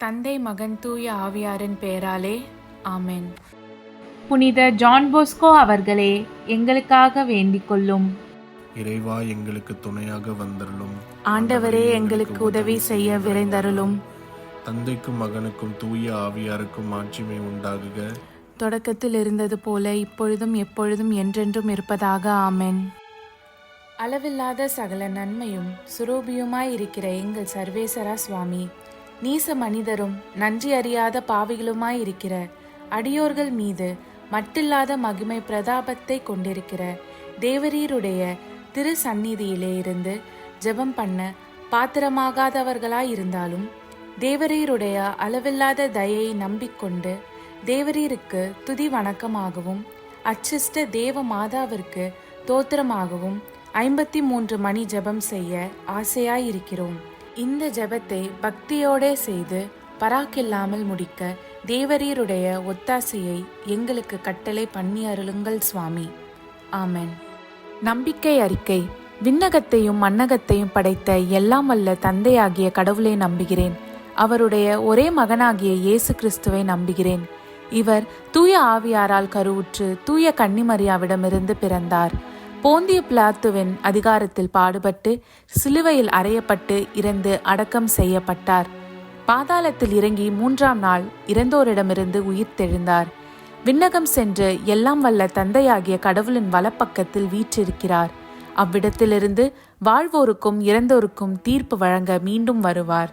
தந்தை, மகன், தூய ஆவியாரின் பெயராலே ஆமென். புனித ஜான் போஸ்கோ அவர்களே, எங்களுக்காக வேண்டிக் கொள்ளும். இறைவா, எங்களுக்கு துணையாக வந்தருளும். ஆண்டவரே, எங்களுக்கு உதவி செய்ய விரைந்தருளும். தந்தைக்கும் மகனுக்கும் தூய ஆவியாருக்கும் மாட்சிமை உண்டாகுக. தொடக்கத்தில் இருந்தது போல இப்பொழுதும் எப்பொழுதும் என்றென்றும் இருப்பதாக ஆமென். அளவில்லாத சகல நன்மையும் சுரூபியுமாய் இருக்கிற எங்கள் சர்வேசரா சுவாமி, நீச மனிதரும் நன்றி அறியாத பாவிகளுமாய் இருக்கிற அடியோர்கள் மீது மட்டில்லாத மகிமை பிரதாபத்தை கொண்டிருக்கிற தேவரீருடைய திரு சந்நிதியிலே இருந்து ஜெபம் பண்ண பாத்திரமாகாதவர்களாய் இருந்தாலும் தேவரீருடைய அளவில்லாத தயையை நம்பிக்கொண்டு தேவரீருக்கு துதி வணக்கமாகவும் அச்சிஷ்ட தேவ மாதாவிற்கு தோத்திரமாகவும் 53 மணி ஜெபம் செய்ய ஆசையாயிருக்கிறோம். இந்த ஜெபத்தை பக்தியோடே செய்து பராக்கில்லாமல் முடிக்க தேவரீருடைய ஒத்தாசையை எங்களுக்கு கட்டளை பண்ணி அருளுங்கள் சுவாமி. ஆமென். நம்பிக்கை அறிக்கை. விண்ணகத்தையும் மண்ணகத்தையும் படைத்த எல்லாம் வல்ல தந்தையாகிய கடவுளை நம்புகிறேன். அவருடைய ஒரே மகனாகிய இயேசு கிறிஸ்துவை நம்புகிறேன். இவர் தூய ஆவியாரால் கருவுற்று தூய கன்னிமரியாவிடமிருந்து பிறந்தார். போந்திய பிலாத்துவின் அதிகாரத்தில் பாடுபட்டு சிலுவையில் அறையப்பட்டு இறந்து அடக்கம் செய்யப்பட்டார். பாதாளத்தில் இறங்கி 3ஆம் நாள் இறந்தோரிடமிருந்து உயிர்த்தெழுந்தார். விண்ணகம் சென்று எல்லாம் வல்ல தந்தையாகிய கடவுளின் வலப்பக்கத்தில் வீற்றிருக்கிறார். அவ்விடத்திலிருந்து வாழ்வோருக்கும் இறந்தோருக்கும் தீர்ப்பு வழங்க மீண்டும் வருவார்.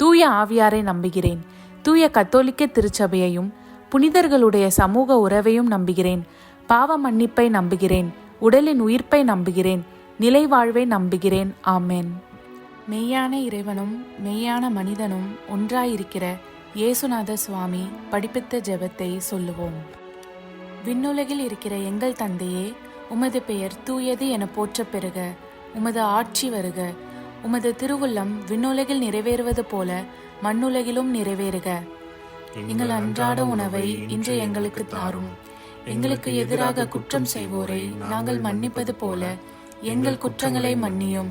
தூய ஆவியாரை நம்புகிறேன். தூய கத்தோலிக்க திருச்சபையையும் புனிதர்களுடைய சமூக உறவையும் நம்புகிறேன். பாவ மன்னிப்பை நம்புகிறேன். உடலின் உயிர்ப்பை நம்புகிறேன். நிலை வாழ்வை நம்புகிறேன். ஆமென். மெய்யான இறைவனும் மெய்யான மனிதனும் ஒன்றாயிருக்கிற இயேசுநாத சுவாமி படிப்பித்த ஜெபத்தை சொல்லுவோம். விண்ணுலகில் இருக்கிற எங்கள் தந்தையே, உமது பெயர் தூயது என போற்றப் பெறுக. உமது ஆட்சி வருக. உமது திருவுள்ளம் விண்ணுலகில் நிறைவேறுவது போல மண்ணுலகிலும் நிறைவேறுக. எங்கள் அன்றாட உணவை இன்று எங்களுக்கு தாரும். எங்களுக்கு எதிராக குற்றம் செய்வோரை நாங்கள் மன்னிப்பது போல எங்கள் குற்றங்களை மன்னியும்.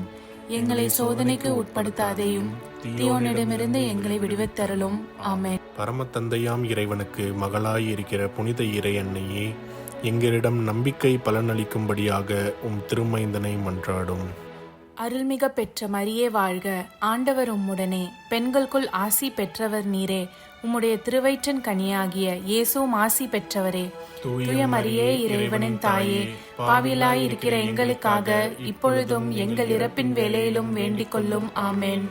எங்களை சோதனைக்கு உட்படுத்தாதேயும், தீயோனிடமிருந்து எங்களை விடுவித்தருளும். ஆமென். பரம தந்தையாம் இறைவனுக்கு மகளாய் இருக்கிற புனித இறை அன்னையே, எங்களிடம் நம்பிக்கை பலனளிக்கும்படியாக திருமைந்தனை மன்றாடும். அருள்மிக பெற்ற மரியே வாழ்க. ஆண்டவர் உம்முடனே, பெண்களுக்குள் ஆசி பெற்றவர் நீரே. உம்முடைய திருவயிற்றின் கனியாகிய இயேசுவும் ஆசி பெற்றவரே. தூய மரியே, இறைவனின் தாயே, பாவிலாய் இருக்கிற எங்களுக்காக இப்பொழுதும் எங்கள் இறப்பின் வேளையிலும் வேண்டிக் கொள்ளும். ஆமென்.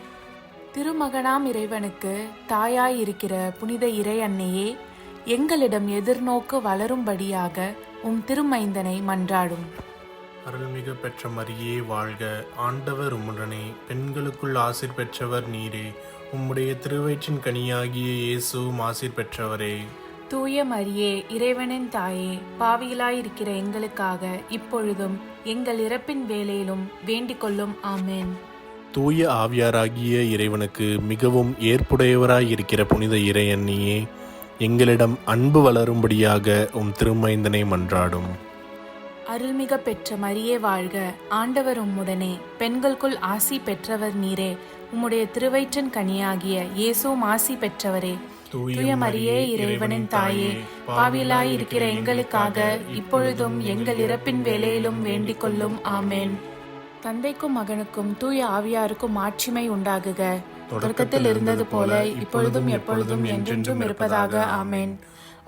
திருமகனாம் இறைவனுக்கு தாயாய் இருக்கிற புனித இறை அன்னையே, எங்களிடம் எதிர்நோக்கு வளரும்படியாக திருமைந்தனை மன்றாடும். அருள்மிகு பெற்ற மரியே வாழ்க. ஆண்டவர் உம்முடனே, பெண்களுக்குள் ஆசீர் பெற்றவர் நீரே. உம்முடைய திருவயிற்றின் கனியாகிய இயேசுவும் ஆசீர் பெற்றவரே. தூய மரியே, இறைவனின் தாயே, பாவிகளாயிருக்கிற எங்களுக்காக இப்பொழுதும் எங்கள் இறப்பின் வேளையிலும் வேண்டிக் கொள்ளும். ஆமென். தூய ஆவியாராகிய இறைவனுக்கு மிகவும் ஏற்புடையவராயிருக்கிற புனித இறை அன்னியே, எங்களிடம் அன்பு வளரும்படியாக திருமைந்தனை மன்றாடும். அருள்மிக பெற்ற மரியே வாழ்க. ஆண்டவர் உம்முடனே, பெண்களுக்குள் ஆசி பெற்றவர் நீரே. உம்முடைய திருவயிற்றின் கனியாகிய இயேசுவும் ஆசி பெற்றவரே. தூய மரியே, இறைவனின் தாயே, பாவிலாய் இருக்கிற எங்களுக்காக இப்பொழுதும் எங்கள் இறப்பின் வேளையிலும் வேண்டிக் கொள்ளும். ஆமென். தந்தைக்கும் மகனுக்கும் தூய ஆவியாருக்கும் மாட்சிமை உண்டாகுக. தொடக்கத்தில் இருந்தது போல இப்பொழுதும் எப்பொழுதும் என்றென்றும் இருப்பதாக. ஆமென்.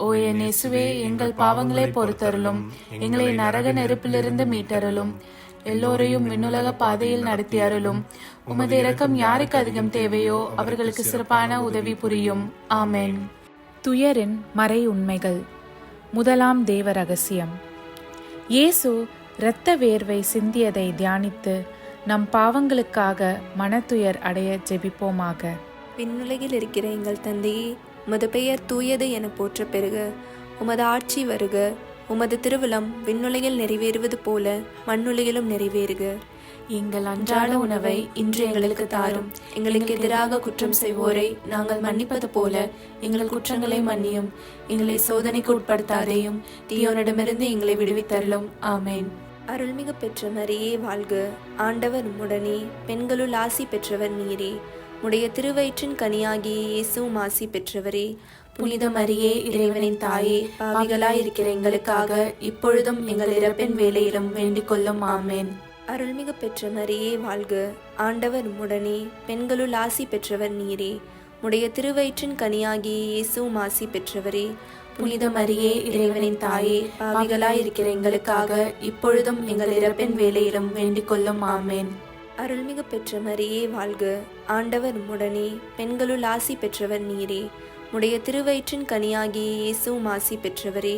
ஓ என் இயேசுவே, எங்கள் பாவங்களை பொறுத்தருளும். எங்களை நரக நெருப்பிலிருந்து மீட்டருளும். எல்லோரையும் விண்ணுலக பாதையில் நடத்தி அருளும். உமது இரக்கம் யாருக்கு அதிகம் தேவையோ அவர்களுக்கு சிறப்பான உதவி புரியும். ஆமென். துயரின் மறை உண்மைகள். முதலாம் தேவ ரகசியம். இயேசு இரத்த வேர்வை சிந்தியதை தியானித்து நம் பாவங்களுக்காக மனத்துயர் அடைய ஜெபிப்போமாக. விண்ணுலகில் இருக்கிற எங்கள் தந்தையே, உமது பெயர் தூயது என போற்ற பெறுக. உமது ஆட்சி வருக. உமது திருவுளம் விண்ணுலகில் நிறைவேறுவது போல மண்ணுலகிலும் நிறைவேறுக. எங்கள் அன்றாட உணவை இன்று எங்களுக்கு தாரும். எங்களுக்கு எதிராக குற்றம் செய்வோரை நாங்கள் மன்னிப்பது போல எங்கள் குற்றங்களை மன்னியும். எங்களை சோதனைக்கு உட்படுத்தாதேயும், தீயோனிடமிருந்து எங்களை விடுவித்தருளும். ஆமென். அருள்மிகு பெற்ற மரியே வாழ்க. ஆண்டவர் உம்முடனே, பெண்களுள் ஆசி பெற்றவர் நீரே. உடைய திருவயிற்றின் கனியாகிய இயேசுவும் ஆசி பெற்றவரே. புனித மரியே, இறைவனின் தாயே, பாவிகளாயிருக்கிற எங்களுக்காக இப்பொழுதும் எங்கள் இறப்பின் வேளையிலும் வேண்டிக் கொள்ளும். ஆமேன். அருள்மிகு பெற்ற மரியே வாழ்க. ஆண்டவர் உம்முடனே, பெண்களுள் ஆசி பெற்றவர் நீரே. உடைய திருவயிற்றின் கனியாகிய இயேசுவும் ஆசி பெற்றவரே. புனித மரியே, இறைவனின் தாயே, பாவிகளாயிருக்கிற எங்களுக்காக இப்பொழுதும் எங்கள் இறப்பின் வேளையிலும் வேண்டிக் கொள்ளும். ஆமேன். அருள்மிகு பெற்ற மரியே வாழ்க. ஆண்டவர் உம்முடனே, பெண்களுள் ஆசி பெற்றவர் நீரே. உடைய திருவயிற்றின் கனியாகிய இயேசுவும் ஆசி பெற்றவரே.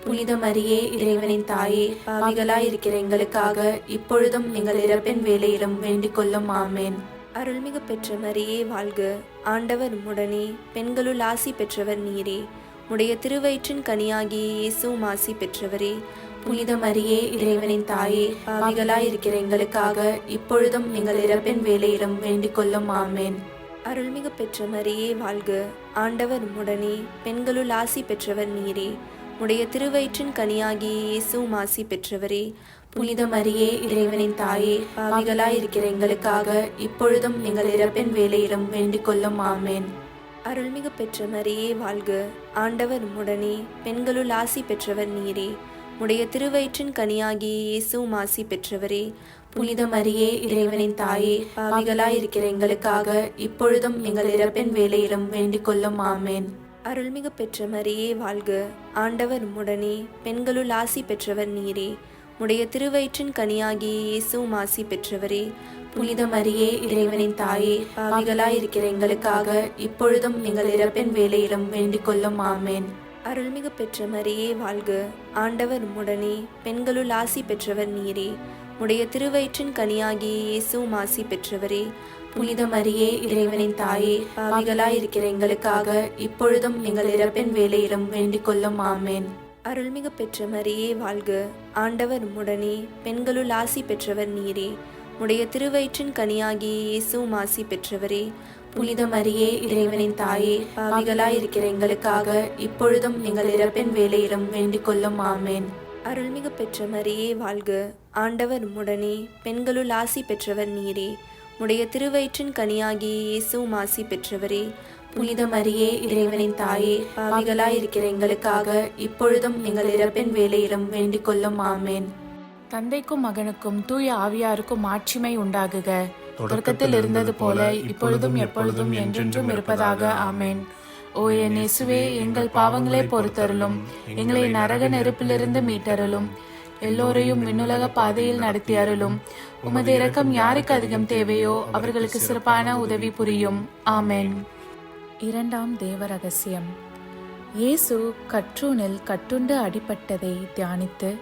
புனித மரியே, இறைவனின் தாயே, பாவிகளாயிருக்கிற எங்களுக்காக இப்பொழுதும் எங்கள் இறப்பின் வேளையிலும் வேண்டிக் கொள்ளும். ஆமேன். அருள்மிகு பெற்ற மரியே வாழ்க. ஆண்டவர் உம்முடனே, பெண்களுள் ஆசி பெற்றவர் நீரே. உடைய திருவயிற்றின் கனியாகிய இயேசுவும் ஆசி பெற்றவரே. புனித மரியே, இறைவனின் தாயே, பாவிகளாயிருக்கிற எங்களுக்காக இப்பொழுதும் எங்கள் இறப்பின் வேளையிலும் வேண்டிக் கொள்ளும். ஆமேன். அருள்மிகு பெற்ற மரியே வாழ்க. ஆண்டவர் உம்முடனே, பெண்களுள் ஆசி பெற்றவர் நீரே. உடைய திருவயிற்றின் கனியாகிய இயேசுவும் ஆசி பெற்றவரே. புனித மரியே, இறைவனின் தாயே, பாவிகளாயிருக்கிற எங்களுக்காக இப்பொழுதும் எங்கள் இறப்பின் வேளையிலும் வேண்டிக் கொள்ளும். ஆமேன். அருள்மிகு பெற்ற மரியே வாழ்க. ஆண்டவர் உம்முடனே, பெண்களுள் ஆசி பெற்றவர் நீரே. உடைய திருவயிற்றின் கனியாகிய இயேசுவும் ஆசி பெற்றவரே. புனித மரியே, இறைவனின் தாயே, பாவிகளாயிருக்கிற எங்களுக்காக இப்பொழுதும் எங்கள் இறப்பின் வேளையிலும் வேண்டிக் கொள்ளும். ஆமேன். அருள்மிகு பெற்ற மரியே வாழ்க. ஆண்டவர் உம்முடனே, பெண்களுள் ஆசி பெற்றவர் நீரே. உடைய திருவயிற்றின் கனியாகிய இயேசுவும் ஆசி பெற்றவரே. புனித மரியே, இறைவனின் தாயே, பாவிகளாயிருக்கிற எங்களுக்காக இப்பொழுதும் எங்கள் இறப்பின் வேளையிலும் வேண்டிக் கொள்ளும். ஆமேன். அருள்மிகு பெற்ற மரியே வாழ்க. ஆண்டவர் உம்முடனே, பெண்களுள் ஆசி பெற்றவர் நீரே. உடைய திருவயிற்றின் கனியாகிய இயேசுவும் ஆசி பெற்றவரே. புனித மரியே, இறைவனின் தாயே, பாவிகளாயிருக்கிற எங்களுக்காக இப்பொழுதும் எங்கள் இறப்பின் வேளையிலும் வேண்டிக் கொள்ளும். ஆமேன். அருள்மிகு பெற்ற மரியே வாழ்க. ஆண்டவர் உம்முடனே, பெண்களுள் ஆசி பெற்றவர் நீரே. உடைய திருவயிற்றின் கனியாகிய இயேசுவும் ஆசி பெற்றவரே. புனித மரியே, இறைவனின் தாயே, பாவிகளாயிருக்கிற எங்களுக்காக இப்பொழுதும் எங்கள் இறப்பின் வேளையிலும் வேண்டிக் கொள்ளும். ஆமேன். அருள்மிகு பெற்ற மரியே வாழ்க. ஆண்டவர் உம்முடனே, பெண்களுள் ஆசி பெற்றவர் நீரே. உடைய திருவயிற்றின் கனியாகிய இயேசுவும் ஆசி பெற்றவரே. புனித மரியே, இறைவனின் தாயே, பாவிகளாயிருக்கிற எங்களுக்காக இப்பொழுதும் எங்கள் இறப்பின் வேளையிலும் வேண்டிக் கொள்ளும். ஆமேன். தந்தைக்கும் மகனுக்கும் தூய ஆவியாருக்கும் மாட்சிமை உண்டாகுக. தொடக்கத்தில் இருந்தது போல இப்பொழுதும் எப்பொழுதும் என்றென்றும் இருப்பதாக. ஆமேன். ஓ என் இயேசுவே, எங்கள் பாவங்களை பொறுத்தருளும். எங்களை நரக நெருப்பிலிருந்து மீட்டருளும். எல்லோரையும் விண்ணுலக பாதையில் நடத்தி அருளும். உமது இரக்கம் யாருக்கு அதிகம் தேவையோ அவர்களுக்கு சிறப்பான உதவி புரியும். ஆமேன். இரண்டாம் தேவ ரகசியம். இயேசு கற்றூனில் கட்டுண்டு அடிபட்டதை தியானித்து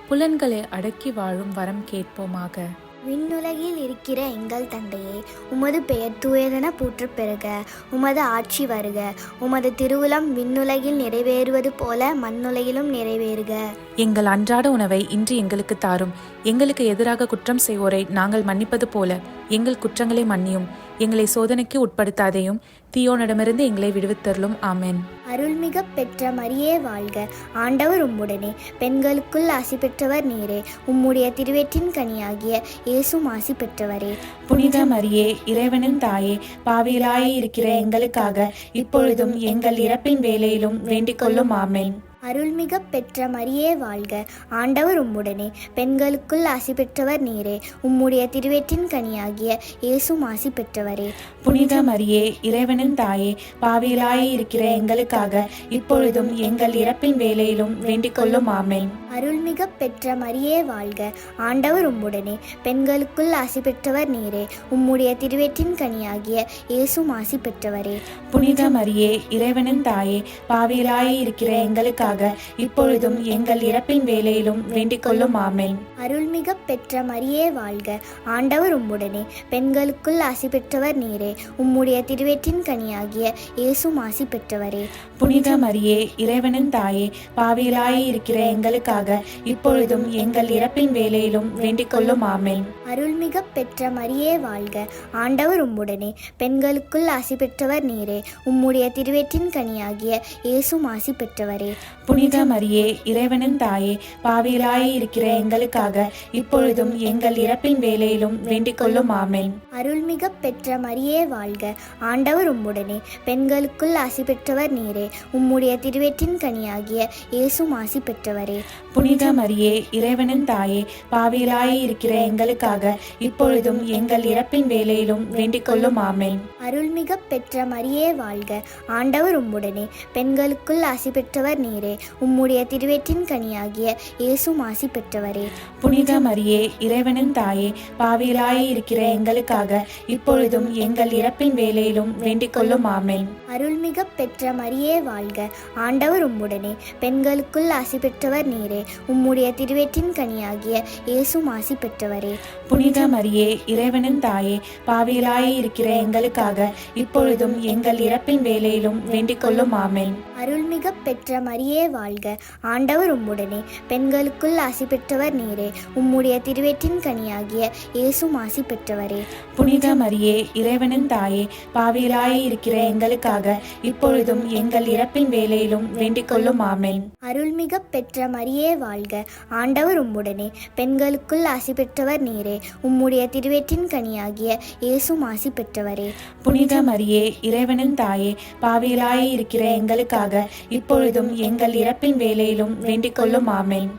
புலன்களை அடக்கி வாழும் வரம் கேட்போமாக. விண்ணுலகில் இருக்கிற எங்கள் தந்தையே, உமது பெயர் தூயதென போற்றப் பெறுக. உமது ஆட்சி வருக. உமது திருவுளம் விண்ணுலகில் நிறைவேறுவது போல மண்ணுலகிலும் நிறைவேறுக. எங்கள் அன்றாட உணவை இன்று எங்களுக்கு தாரும். எங்களுக்கு எதிராக குற்றம் செய்வோரை நாங்கள் மன்னிப்பது போல எங்கள் குற்றங்களை மன்னியும். எங்களை சோதனைக்கு உட்படுத்தாதையும் தீயோனிடமிருந்து எங்களை விடுவித்தருளும். ஆமென். அருள்மிக பெற்ற மரியே வாழ்க. ஆண்டவர் உம்முடனே, பெண்களுக்குள் ஆசி பெற்றவர் நீரே. உம்முடைய திருவயிற்றின் கனியாகிய இயேசுவும் ஆசி பெற்றவரே. புனித மரியே, இறைவனின் தாயே, பாவிகளாய் இருக்கிற எங்களுக்காக இப்பொழுதும் எங்கள் இறப்பின் வேளையிலும் வேண்டிக் கொள்ளும். ஆமென். அருள்மிக பெற்ற மரியே வாழ்க. ஆண்டவர் உம்முடனே, பெண்களுக்குள் ஆசி பெற்றவர் நீரே. உம்முடைய திருவயிற்றின் கனியாகிய இயேசுவும் ஆசி பெற்றவரே. புனித மரியே, இறைவனின் தாயே, பாவிகளாய் இருக்கிற எங்களுக்காக இப்பொழுதும் எங்கள் இறப்பின் வேளையிலும் வேண்டிக் கொள்ளும். ஆமென். அருள்மிக பெற்ற மரியே வாழ்க. ஆண்டவர் உம்முடனே, பெண்களுக்குள் ஆசி பெற்றவர் நீரே. உம்முடைய திருவயிற்றின் கனியாகிய இயேசுவும் ஆசி பெற்றவரே. புனித மரியே, இறைவனின் தாயே, பாவிகளாய் இருக்கிற எங்களுக்காக இப்பொழுதும் எங்கள் இறப்பின் வேளையிலும் வேண்டிக் கொள்ளும். ஆமென். அருள்மிக பெற்ற மரியே வாழ்க. ஆண்டவர் உம்முடனே, பெண்களுக்குள் ஆசி பெற்றவர் நீரே. உம்முடைய திருவயிற்றின் கனியாகிய இயேசுவும் ஆசி பெற்றவரே. புனித மரியே, இறைவனின் தாயே, பாவிகளாய் இருக்கிற எங்களுக்காக இப்பொழுதும் எங்கள் இறப்பின் வேளையிலும் வேண்டிக் கொள்ளும். ஆமென். அருள்மிக பெற்ற மரியே வாழ்க. ஆண்டவர் உம்முடனே, பெண்களுக்குள் ஆசி பெற்றவர் நீரே. உம்முடைய திருவயிற்றின் கனியாகிய இயேசுவும் ஆசி பெற்றவரே. புனித மரியே இறைவனின் தாயே, பாவிகளாய் இருக்கிற எங்களுக்காக இப்பொழுதும் எங்கள் இறப்பின் வேளையிலும் வேண்டிக் கொள்ளும். ஆமென். அருள்மிக பெற்ற மரியே வாழ்க, ஆண்டவர் உம்முடனே, பெண்களுக்குள் ஆசி பெற்றவர் நீரே. உம்முடைய திருவயிற்றின் கனியாகிய இயேசுவும் ஆசி பெற்றவரே. புனித மரியே இறைவனின் தாயே, பாவிகளாய் இருக்கிற எங்களுக்காக இப்பொழுதும் எங்கள் இறப்பின் வேளையிலும் வேண்டிக் கொள்ளும். ஆமென். அருள்மிக பெற்ற மரியே வாழ்க, ஆண்டவர் உம்முடனே, பெண்களுக்குள் ஆசி பெற்றவர் நீரே. உம்முடைய திருவயிற்றின் கனியாகிய இயேசுவும் ஆசி பெற்றவரே. புனித மரியே இறைவனின் தாயே, பாவிகளாய் இருக்கிற எங்களுக்காக இப்பொழுதும் எங்கள் இறப்பின் வேளையிலும் வேண்டிக் கொள்ளும். ஆமென். அருள்மிக பெற்ற மரியே வாழ்க, ஆண்டவர் உம்முடனே, பெண்களுக்குள் ஆசி பெற்றவர் நீரே. உம்முடைய திருவயிற்றின் கனியாகிய இயேசுவும் ஆசி பெற்றவரே. புனித மரியே இறைவனின் தாயே, பாவிகளாய் இருக்கிற எங்களுக்காக இப்பொழுதும் எங்கள் இறப்பின் வேளையிலும் வேண்டிக் கொள்ளும். ஆமென். அருள்மிக பெற்ற மரியே வாழ்க, ஆண்டவர் உம்முடனே, பெண்களுக்குள் ஆசி பெற்றவர் நீரே. உம்முடைய திருவயிற்றின் கனியாகிய இயேசுவும் ஆசி பெற்றவரே. புனித மரியே இறைவனின் தாயே, பாவிகளாய் இருக்கிற எங்களுக்காக இப்பொழுதும் எங்கள் இறப்பின் வேளையிலும் வேண்டிக் கொள்ளும். ஆமென். அருள்மிக பெற்ற மரியே வாழ்க, ஆண்டவர் உம்முடனே, பெண்களுக்குள் ஆசி பெற்றவர் நீரே. உம்முடைய திருவயிற்றின் கனியாகிய இயேசுவும் ஆசி பெற்றவரே. புனித மரியே இறைவனின் தாயே, பாவிகளாய் இருக்கிற எங்களுக்காக இப்பொழுதும் எங்கள் இறப்பின் வேளையிலும் வேண்டிக் கொள்ளும். ஆமென்.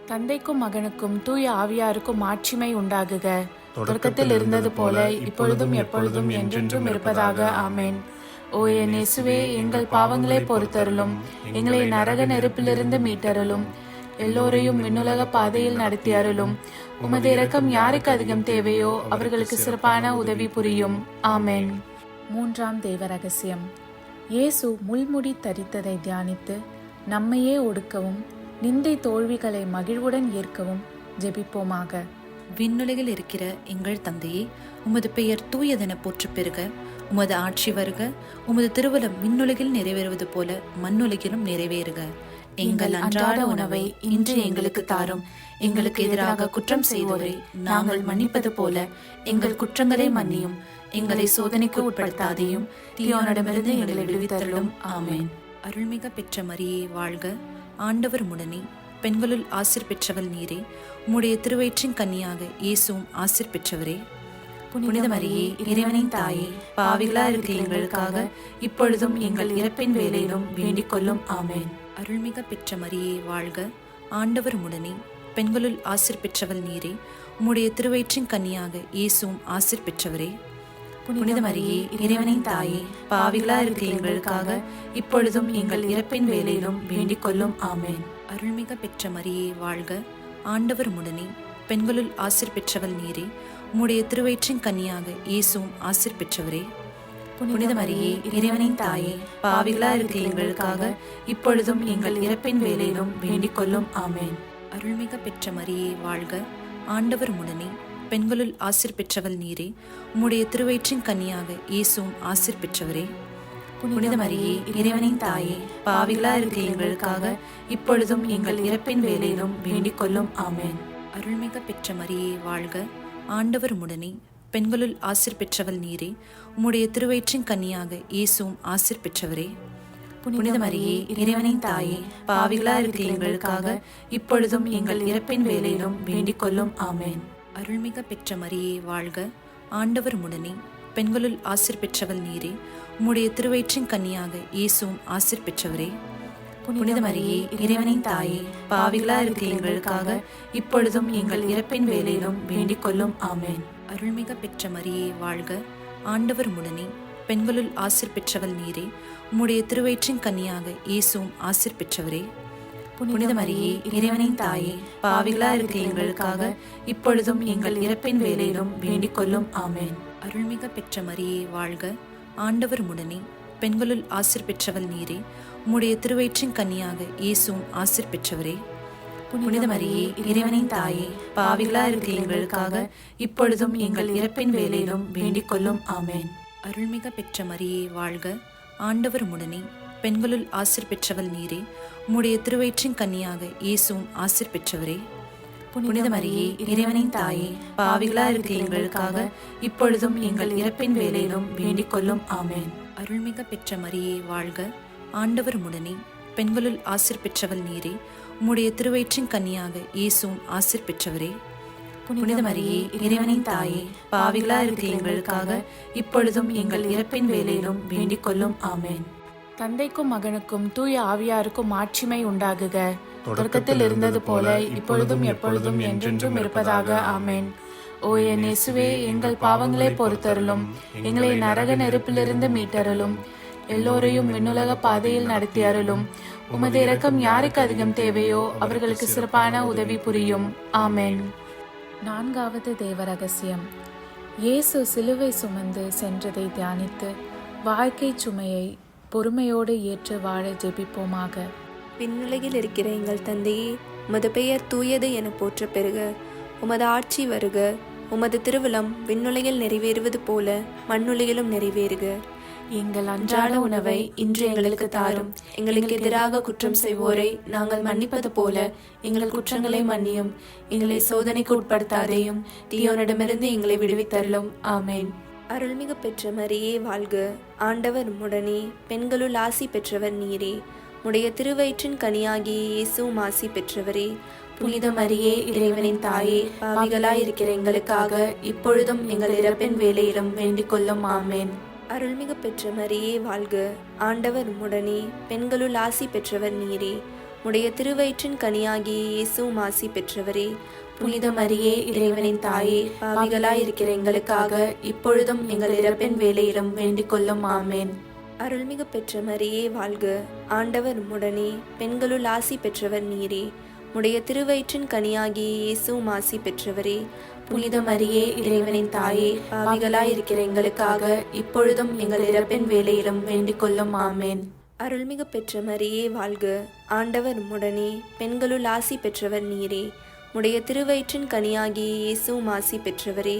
தந்தைக்கும் மகனுக்கும் தூய ஆவியாருக்கும் ஆட்சிமை உண்டாகுக. தொடக்கத்தில் இருந்தது போல இப்பொழுதும் எப்பொழுதும் என்றென்றும் இருப்பதாக. ஆமென். ஓ என் இயேசுவே, எங்கள் பாவங்களை பொறுத்தருளும், எங்களை நரக நெருப்பிலிருந்து மீட்டருளும், எல்லோரையும் விண்ணுலக பாதையில் நடத்தி அருளும். உமது இரக்கம் யாருக்கு அதிகம் தேவையோ அவர்களுக்கு சிறப்பான உதவி புரியும். ஆமென். மூன்றாம் தேவ ரகசியம். இயேசு முள்முடி தரித்ததை தியானித்து நம்மையே ஒடுக்கவும் நிந்தை தோல்விகளை மகிழ்வுடன் ஏற்கவும் ஜெபிப்போமாக. விண்ணுலகில் இருக்கிற எங்கள் தந்தையே, உமது பெயர் தூயதென போற்றப் பெறுக. உமது ஆட்சி வருக. உமது திருவுளம் விண்ணுலகில் நிறைவேறுவது போல மண்ணுலகிலும் நிறைவேறுக. எங்கள் அன்றாட உணவை இன்று எங்களுக்கு தாரும். எங்களுக்கு எதிராக குற்றம் செய்வோரை நாங்கள் மன்னிப்பது போல எங்கள் குற்றங்களை மன்னியும். எங்களை சோதனைக்கு உட்படுத்தாதையும் தீயோனிடமிருந்து எங்களை விடுவித்தருளும். ஆமென். அருள்மிக பெற்ற மரியே வாழ்க, ஆண்டவர் உம்முடனே, பெண்களுள் ஆசீர் பெற்றவள் நீரே. உம்முடைய திருவயிற்றின் கன்னியாக இயேசுவும் ஆசீர் பெற்றவரே. புனித மரியே இறைவனின் தாயே, பாவிகளா இருக்கிற எங்களுக்காக இப்பொழுதும் எங்கள் இறப்பின் வேளையிலும் வேண்டிக் கொள்ளும். ஆமென். அருள்மிக பெற்ற மரியே வாழ்க, ஆண்டவர் உம்முடனே, பெண்களுள் ஆசீர் பெற்றவள் நீரே. உம்முடைய திருவயிற்றின் கன்னியாக இயேசுவும் ஆசீர் பெற்றவரே. புனித மரியே இறைவனின் தாயே, பாவிகளா இருக்கிற எங்களுக்காக இப்பொழுதும் எங்கள் இறப்பின் வேளையிலும் வேண்டிக் கொள்ளும். ஆமென். அருள்மிக பெற்ற மரியே வாழ்க, ஆண்டவர் உம்முடனே, பெண்களுள் ஆசீர் பெற்றவள் நீரே. உம்முடைய திருவயிற்றின் கன்னியாக இயேசுவும் ஆசீர் பெற்றவரே. புனித மரியே இறைவனின் தாயே, பாவிகளா இருக்கிற எங்களுக்காக இப்பொழுதும் எங்கள் இறப்பின் வேளையிலும் வேண்டிக் கொள்ளும். ஆமென். அருள்மிக பெற்ற மரியே வாழ்க, ஆண்டவர் உம்முடனே, பெண்களுள் ஆசீர் பெற்றவள் நீரே. உம்முடைய திருவயிற்றின் கன்னியாக இயேசுவும் ஆசீர் பெற்றவரே. புனித மரியே இறைவனின் தாயே, பாவிகளா இருக்கிற எங்களுக்காக இப்பொழுதும் எங்கள் இறப்பின் வேளையிலும் வேண்டிக் கொள்ளும். ஆமென். அருள்மிக பெற்ற மரியே வாழ்க, ஆண்டவர் உம்முடனே, பெண்களுள் ஆசீர் பெற்றவள் நீரே. உம்முடைய திருவயிற்றின் கன்னியாக இயேசுவும் ஆசீர் பெற்றவரே. புனித மரியே இறைவனின் தாயே, பாவிகளா இருக்கிற எங்களுக்காக இப்பொழுதும் எங்கள் இறப்பின் வேளையிலும் வேண்டிக் கொள்ளும். ஆமென். அருள்மிக பெற்ற மரியே வாழ்க, ஆண்டவர் உம்முடனே, பெண்களுள் ஆசீர் பெற்றவள் நீரே. உம்முடைய திருவயிற்றின் கன்னியாக இயேசுவும் ஆசீர் பெற்றவரே. புனித மரியே இறைவனின் தாயே, பாவிகளா இருக்கிற எங்களுக்காக இப்பொழுதும் எங்கள் இறப்பின் வேளையிலும் வேண்டிக் கொள்ளும். ஆமென். அருள்மிக பெற்ற மரியே வாழ்க, ஆண்டவர் உம்முடனே, பெண்களுள் ஆசீர் பெற்றவள் நீரே. உம்முடைய திருவயிற்றின் கன்னியாக இயேசுவும் ஆசீர் பெற்றவரே. புனித மரியே இறைவனின் தாயே, பாவிகளா இருக்கிற எங்களுக்காக இப்பொழுதும் எங்கள் இறப்பின் வேளையிலும் வேண்டிக் கொள்ளும். ஆமென். அருள்மிக பெற்ற மரியே வாழ்க, ஆண்டவர் உம்முடனே, பெண்களுள் ஆசீர் பெற்றவள் நீரே. உம்முடைய திருவயிற்றின் கன்னியாக இயேசுவும் ஆசீர் பெற்றவரே. புனித மரியே இறைவனின் தாயே, பாவிகளா இருக்கிற எங்களுக்காக இப்பொழுதும் எங்கள் இறப்பின் வேளையிலும் வேண்டிக் கொள்ளும். ஆமென். அருள்மிக பெற்ற மரியே வாழ்க, ஆண்டவர் உம்முடனே, பெண்களுள் ஆசீர் பெற்றவள் நீரே. உம்முடைய திருவயிற்றின் கன்னியாக இயேசுவும் ஆசீர் பெற்றவரே. புனித மரியே இறைவனின் தாயே, பாவிகளா இருக்கிற எங்களுக்காக இப்பொழுதும் எங்கள் இறப்பின் வேளையிலும் வேண்டிக் கொள்ளும். ஆமென். அருள்மிக பெற்ற மரியே வாழ்க, ஆண்டவர் உம்முடனே, பெண்களுள் ஆசீர் பெற்றவள் நீரே. உம்முடைய திருவயிற்றின் கன்னியாக இயேசுவும் ஆசீர் பெற்றவரே. புனித மரியே, இறைவனின் தாயே, பாவிகளா இருக்கிற எங்களுக்காக இப்பொழுதும் எங்கள் இறப்பின் வேளையிலும் வேண்டிக் கொள்ளும். ஆமென். தந்தைக்கும் மகனுக்கும் தூய ஆவியாருக்கும் மாட்சிமை உண்டாகுக. தொடக்கத்தில் இருந்தது போல இப்பொழுதும் எப்பொழுதும் என்றென்றும் இருப்பதாக. ஆமென். ஓ என் இயேசுவே, எங்கள் பாவங்களை பொறுத்தருளும், எங்களை நரக நெருப்பிலிருந்து மீட்டருளும், எல்லோரையும் விண்ணுலக பாதையில் நடத்தி அருளும். உமது இரக்கம் யாருக்கு அதிகம் தேவையோ அவர்களுக்கு சிறப்பான உதவி புரியும். ஆமென். 4வது தேவ ரகசியம். இயேசு சிலுவை சுமந்து சென்றதை தியானித்து வாழ்க்கை சுமையை பொறுமையோடு ஏற்று வாழ ஜெபிப்போமாக. விண்ணுலகில் இருக்கிற எங்கள் தந்தையே, உமது பெயர் தூயது என போற்ற பெறுக. உமது ஆட்சி வருக. உமது திருவிழம் விண்ணுலகில் நிறைவேறுவது போல மண்ணுலகிலும் நிறைவேறுக. எங்கள் அன்றாட உணவை இன்று எங்களுக்கு தாரும். எங்களுக்கு எதிராக குற்றம் செய்வோரை நாங்கள் மன்னிப்பது போல எங்கள் குற்றங்களை மன்னியும். எங்களை சோதனைக்கு உட்படுத்தாதேயும், தீயோனிடமிருந்து எங்களை விடுவித்தருளும். ஆமென். அருள்மிகு பெற்ற மரியே வாழ்க. ஆண்டவர் உம்முடனே, பெண்களுள் ஆசி பெற்றவர் நீரே. உடைய திருவயிற்றின் கனியாகிய இயேசுவும் ஆசி பெற்றவரே. புனித மரியே, இறைவனின் தாயே, பாவிகளாயிருக்கிற எங்களுக்காக இப்பொழுதும் எங்கள் இறப்பின் வேளையிலும் வேண்டிக் கொள்ளும். ஆமென். அருள்மிகு பெற்ற மரியே வாழ்க. ஆண்டவர் உம்முடனே, பெண்களுள் ஆசி பெற்றவர் நீரே. உடைய திருவயிற்றின் கனியாகிய இயேசுவும் ஆசி பெற்றவரே. புனித மரியே, இறைவனின் தாயே, பாவிகளாயிருக்கிற எங்களுக்காக இப்பொழுதும் எங்கள் இறப்பின் வேளையிலும் வேண்டிக் கொள்ளும். ஆமென். அருள்மிகு பெற்ற மரியே வாழ்க. ஆண்டவர் உம்முடனே, பெண்களுள் ஆசி பெற்றவர் நீரே. உடைய திருவயிற்றின் கனியாகிய இயேசுவும் ஆசி பெற்றவரே. புனித மரியே, இறைவனின் தாயே, பாவிகளாயிருக்கிற எங்களுக்காக இப்பொழுதும் எங்கள் இறப்பின் வேளையிலும் வேண்டிக் கொள்ளும். ஆமென். அருள்மிகு பெற்ற மரியே வாழ்க. ஆண்டவர் உம்முடனே, பெண்களுள் ஆசி பெற்றவர் நீரே. உடைய திருவயிற்றின் கனியாகிய இயேசுவும் ஆசி பெற்றவரே.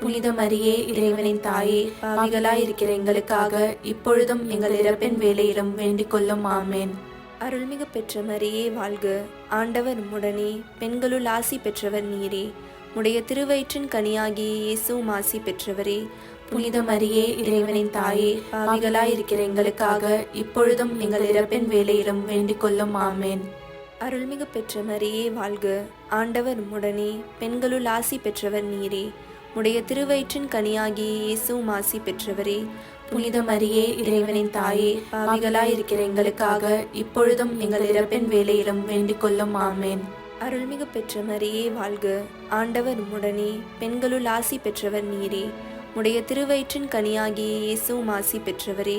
புனித மரியே, இறைவனின் தாயே, பாவிகளாயிருக்கிற எங்களுக்காக இப்பொழுதும் எங்கள் இறப்பின் வேளையிலும் வேண்டிக் கொள்ளும். ஆமென். அருள்மிகு பெற்ற மரியே வாழ்க. ஆண்டவர் உம்முடனே, பெண்களுள் ஆசி பெற்றவர் நீரே. உடைய திருவயிற்றின் கனியாகிய இயேசுவும் ஆசி பெற்றவரே. புனித மரியே, இறைவனின் தாயே, பாவிகளாயிருக்கிற எங்களுக்காக இப்பொழுதும் எங்கள் இறப்பின் வேளையிலும் வேண்டிக் கொள்ளும். ஆமென். அருள்மிகு பெற்ற மரியே வாழ்க. ஆண்டவர் உம்முடனே, பெண்களுள் ஆசி பெற்றவர் நீரே. உடைய திருவயிற்றின் கனியாகிய இயேசுவும் ஆசி பெற்றவரே. புனித மரியே, இறைவனின் தாயே, பாவிகளாயிருக்கிற எங்களுக்காக இப்பொழுதும் எங்கள் இறப்பின் வேளையிலும் வேண்டிக் கொள்ளும். ஆமென். அருள்மிகு பெற்ற மரியே வாழ்க. ஆண்டவர் உம்முடனே, பெண்களுள் ஆசி பெற்றவர் நீரே. உடைய திருவயிற்றின் கனியாகிய இயேசுவும் ஆசி பெற்றவரே.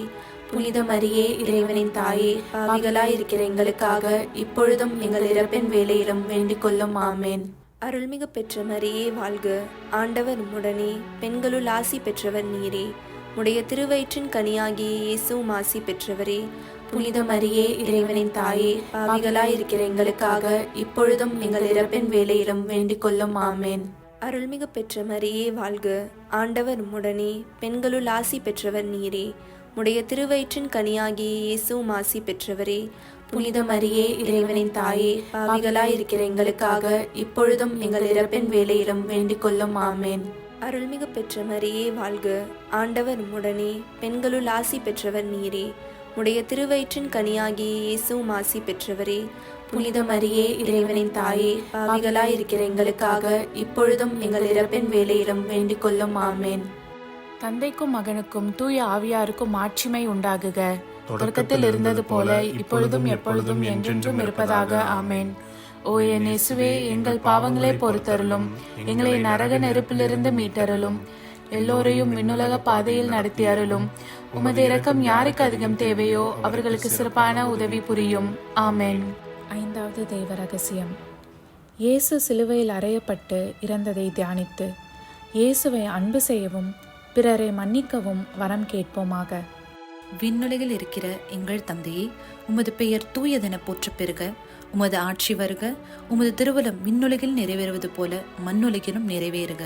புனித மரியே, இறைவனின் தாயே, பாவிகளாயிருக்கிற எங்களுக்காக இப்பொழுதும் எங்கள் இறப்பின் வேளையிலும் வேண்டிக் கொள்ளும். ஆமென். அருள்மிகு பெற்ற மரியே வாழ்க. ஆண்டவர் உம்முடனே, பெண்களுள் ஆசி பெற்றவர் நீரே. உடைய திருவயிற்றின் கனியாகிய இயேசுவும் ஆசி பெற்றவரே. புனித மரியே, இறைவனின் தாயே, பாவிகளாயிருக்கிற எங்களுக்காக இப்பொழுதும் எங்கள் இறப்பின் வேளையிலும் வேண்டிக் கொள்ளும். ஆமென். அருள்மிகு பெற்ற மரியே வாழ்க. ஆண்டவர் உம்முடனே, பெண்களுள் ஆசி பெற்றவர் நீரே. உடைய திருவயிற்றின் கனியாகிய இயேசுவும் ஆசி பெற்றவரே. புனித மரியே, இறைவனின் தாயே, பாவிகளாயிருக்கிற எங்களுக்காக இப்பொழுதும் எங்கள் இறப்பின் வேளையிலும் வேண்டிக் கொள்ளும். ஆமென். அருள்மிகு பெற்ற மரியே வாழ்க. ஆண்டவர் உம்முடனே, பெண்களுள் ஆசி பெற்றவர் நீரே. உடைய திருவயிற்றின் கனியாகிய இயேசுவும் ஆசி பெற்றவரே. புனித மரியே, இறைவனின் தாயே, பாவிகளாயிருக்கிற எங்களுக்காக இப்பொழுதும் எங்கள் இறப்பின் வேளையிலும் வேண்டிக் கொள்ளும். ஆமென். தந்தைக்கும் மகனுக்கும் தூய ஆவியாருக்கும் மாட்சிமை உண்டாகுக. தொடக்கத்தில் இருந்தது போல இப்பொழுதும் எப்பொழுதும் என்றென்றும் இருப்பதாக. ஆமென். ஓ என் இயேசுவே, எங்கள் பாவங்களை பொறுத்தருளும், எங்களை நரக நெருப்பிலிருந்து மீட்டருளும், எல்லோரையும் விண்ணுலக பாதையில் நடத்தி அருளும். உமது இரக்கம் யாருக்கு அதிகம் தேவையோ அவர்களுக்கு சிறப்பான உதவி புரியும். ஆமென். 5வது தெய்வ ரகசியம். இயேசு சிலுவையில் அறையப்பட்டு இறந்ததை தியானித்து இயேசுவை அன்பு செய்யவும் பிறரை மன்னிக்கவும் வரம் கேட்போமாக. விண்ணுலகில் இருக்கிற எங்கள் தந்தையே, உமது பெயர் தூயதென போற்ற பெறுக. உமது ஆட்சி வருக. உமது திருவுளம் விண்ணுலகில் நிறைவேறுவது போல மண்ணுலகிலும் நிறைவேறுக.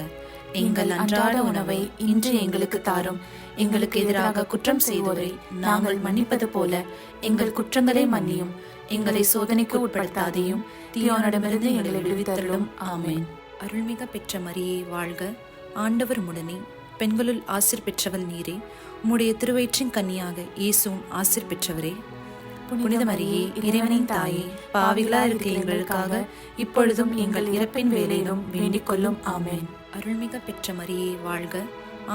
எங்கள் அன்றாட உணவை இன்று எங்களுக்கு தாரும். எங்களுக்கு எதிராக குற்றம் செய்வோரை நாங்கள் மன்னிப்பது போல எங்கள் குற்றங்களை மன்னியும். எங்களை சோதனைக்கு உட்படுத்தாதையும், தீயோனிடமிருந்து எங்களை விடுவித்தருளும். ஆமென். அருள்மிக பெற்ற மரியே வாழ்க. ஆண்டவர் உம்முடனே, பெண்களுள் ஆசீர் பெற்றவள் நீரே. உம்முடைய திருவயிற்றின் கன்னியாக இயேசுவும் ஆசீர் பெற்றவரே. புனித மரியே இறைவனின் தாயே, பாவிகளா இருக்கிற எங்களுக்காக இப்பொழுதும் எங்கள் இறப்பின் வேளையிலும் வேண்டிக் கொள்ளும். ஆமென். அருள்மிக பெற்ற மரியே வாழ்க,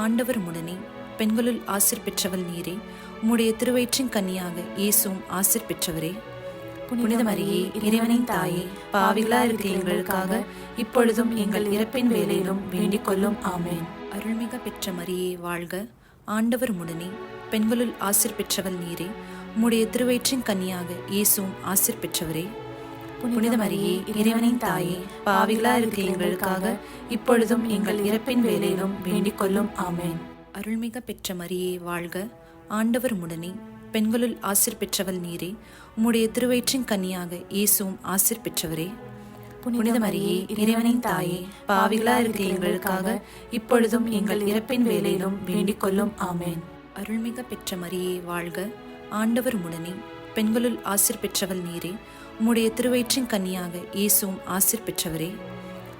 ஆண்டவர் உடனே, பெண்களுள் ஆசீர் பெற்றவள் நீரே. உம்முடைய திருவயிற்றின் கன்னியாக இயேசுவும் ஆசீர் பெற்றவரே. புனித மரியே இறைவனின் தாயே, பாவிகளா இருக்கிற எங்களுக்காக இப்பொழுதும் எங்கள் இறப்பின் வேளையிலும் வேண்டிக் கொள்ளும். ஆமென். அருள்மிக பெற்ற மரியே வாழ்க, ஆண்டவர் உடனே, பெண்களுள் ஆசீர் பெற்றவள் நீரே. உம்முடைய திருவயிற்றின் கன்னியாக இயேசுவும் ஆசீர் பெற்றவரே. புனித மரியே இறைவனின் தாயே, பாவிகளா இருக்கிற எங்களுக்காக இப்பொழுதும் எங்கள் இறப்பின் வேளையிலும் வேண்டிக் கொள்ளும். ஆமென். அருள்மிக பெற்ற மரியே வாழ்க, ஆண்டவர் உடனே, பெண்களுள் ஆசீர் பெற்றவள் நீரே. உம்முடைய திருவயிற்றின் கன்னியாக இயேசுவும் ஆசீர் பெற்றவரே. புனித மரியே இறைவனின் தாயே, பாவிகளா இருக்கிற எங்களுக்காக இப்பொழுதும் எங்கள் இறப்பின் வேளையிலும் வேண்டிக் கொள்ளும். ஆமென். அருள்மிக பெற்ற மரியே வாழ்க, ஆண்டவர் உடனே, பெண்களுள் ஆசீர் பெற்றவள் நீரே. உம்முடைய திருவயிற்றின் கன்னியாக இயேசுவும் ஆசீர் பெற்றவரே.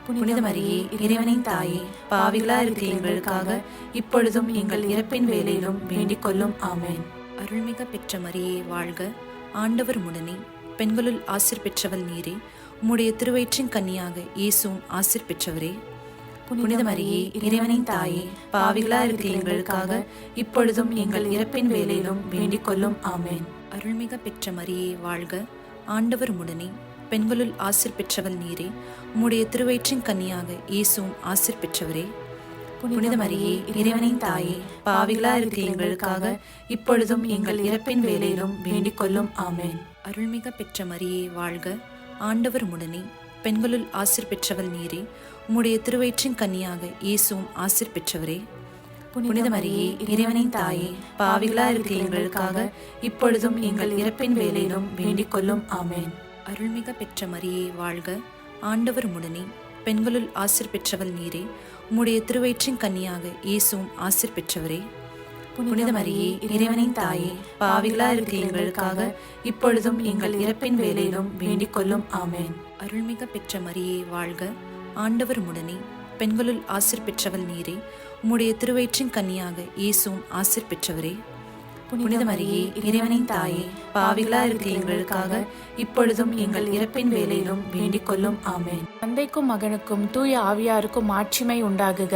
புனித மரியே இறைவனின் தாயே, பாவிகளா இருக்கிற எங்களுக்காக இப்பொழுதும் எங்கள் இறப்பின் வேளையிலும் வேண்டிக் கொள்ளும். ஆமென். அருள்மிக பெற்ற மரியே வாழ்க, ஆண்டவர் உடனே, பெண்களுள் ஆசீர் பெற்றவள் நீரே. உம்முடைய திருவயிற்றின் கன்னியாக இயேசுவும் ஆசீர் பெற்றவரே. புனித மரியே இறைவனின் தாயே, பாவிகளா இருக்கிற எங்களுக்காக இப்பொழுதும் எங்கள் இறப்பின் வேளையிலும் வேண்டிக் கொள்ளும். ஆமென். அருள்மிக பெற்ற மரியே வாழ்க, ஆண்டவர் உடனே, பெண்களுள் ஆசீர் பெற்றவள் நீரே. உம்முடைய திருவயிற்றின் கன்னியாக இயேசுவும் ஆசீர் பெற்றவரே. புனித மரியே இறைவனின் தாயே, பாவிகளா இருக்கிற எங்களுக்காக இப்பொழுதும் எங்கள் இறப்பின் வேளையிலும் வேண்டிக் கொள்ளும். ஆமென். அருள்மிக பெற்ற மரியே வாழ்க, ஆண்டவர் உடனே, பெண்களுள் ஆசீர் பெற்றவள் நீரே. உம்முடைய திருவயிற்றின் கன்னியாக இயேசுவும் ஆசீர் பெற்றவரே. புனித மரியே இறைவனின் தாயே, பாவிகளா இருக்கிற எங்களுக்காக இப்பொழுதும் எங்கள் இறப்பின் வேளையிலும் வேண்டிக் கொள்ளும். ஆமென். அருள்மிக பெற்ற மரியே வாழ்க, ஆண்டவர் உடனே, பெண்களுள் ஆசீர் பெற்றவள் நீரே. உம்முடைய திருவயிற்றின் கன்னியாக இயேசுவும் ஆசீர் பெற்றவரே. புனித மரியே இறைவனின் தாயே, பாவிகளா இருக்கிற எங்களுக்காக இப்பொழுதும் எங்கள் இறப்பின் வேளையிலும் வேண்டிக் கொள்ளும். ஆமென். அருள்மிக பெற்ற மரியே வாழ்க, ஆண்டவர் உடனே, பெண்களுள் ஆசீர் பெற்றவள் நீரே. உம்முடைய திருவயிற்றின் கன்னியாக இயேசுவும் ஆசீர் பெற்றவரே. புனித மரியே இறைவனின் தாயே, பாவிகளா இருக்கிற எங்களுக்காக இப்பொழுதும் எங்கள் இறப்பின் வேளையிலும் வேண்டிக் கொள்ளும். ஆமென். தந்தைக்கும் மகனுக்கும் தூய ஆவியாருக்கும் மாட்சிமை உண்டாகுக.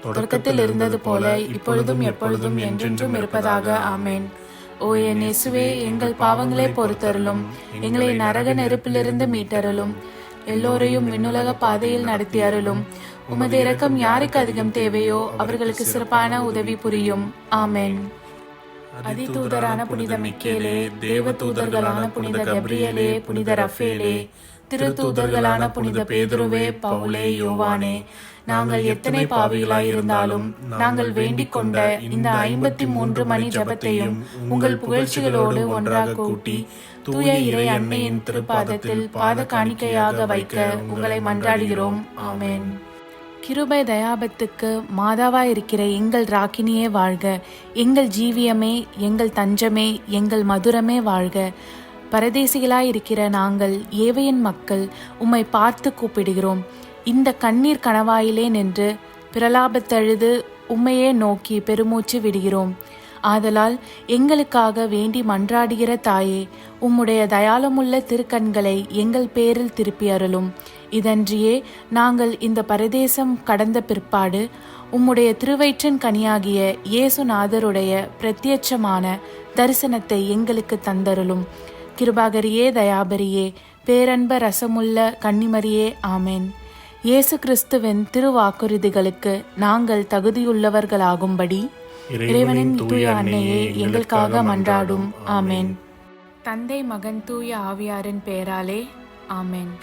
தொடக்கத்தில் இருந்தது போல இப்பொழுதும் எப்பொழுதும் என்றென்றும் இருப்பதாக. ஆமென். ஓ என் இயேசுவே, எங்கள் பாவங்களை பொறுத்தருளும், எங்களை நரக நெருப்பிலிருந்து மீட்டருளும், எல்லோரையும் விண்ணுலக பாதையில் நடத்தி அருளும். உமது இரக்கம் யாருக்கு அதிகம் தேவையோ அவர்களுக்கு சிறப்பான உதவி புரியும். ஆமென். அதிதூதரான புனித மிக்கேலே, தேவ தூதர்களான புனித கப்ரியேலே, புனித ரஃபேலே, திருத்தூதர்களான புனித பேதுருவே, பவுலே, யோவானே, நாங்கள் எத்தனை பாவிகளாய் இருந்தாலும் நாங்கள் வேண்டிக் கொண்ட இந்த 53 மணி ஜபத்தையும் உங்கள் புகழ்ச்சிகளோடு ஒன்றாக கூட்டி தூய இறை அன்னையின் திருப்பாதத்தில் பாத காணிக்கையாக வைக்க உங்களை மன்றாடுகிறோம். ஆமென். கிருபை தயாபத்துக்கு மாதாவாய் இருக்கிற எங்கள் ராக்கினியே வாழ்க. எங்கள் ஜீவியமே, எங்கள் தஞ்சமே, எங்கள் மதுரமே வாழ்க. பரதேசிகளாய் இருக்கிற நாங்கள் ஏவையின் மக்கள் உம்மை பார்த்து கூப்பிடுகிறோம். இந்த கண்ணீர் கணவாயிலே நின்று பிரலாபத்தழுது உம்மையே நோக்கி பெருமூச்சு விடுகிறோம். ஆதலால் எங்களுக்காக வேண்டி மன்றாடுகிற தாயே, உம்முடைய தயாளமுள்ள திருக்கண்களை எங்கள் பேரில் திருப்பி அருளும். இதன்றியே நாங்கள் இந்த பரதேசம் கடந்த பிற்பாடு உம்முடைய திருவயிற்றின் கனியாகிய இயேசுநாதருடைய பிரத்யட்சமான தரிசனத்தை எங்களுக்கு தந்தருளும். கிருபாகரியே, தயாபரியே, பேரன்ப ரசமுள்ள கன்னிமரியே, ஆமென். இயேசு கிறிஸ்துவின் திருவாக்குறுதிகளுக்கு நாங்கள் தகுதியுள்ளவர்களாகும்படி இறைவனின் தூய அன்னையே எங்களுக்காக மன்றாடும். ஆமென். தந்தை, மகன், தூய ஆவியாரின் பெயராலே. ஆமென்.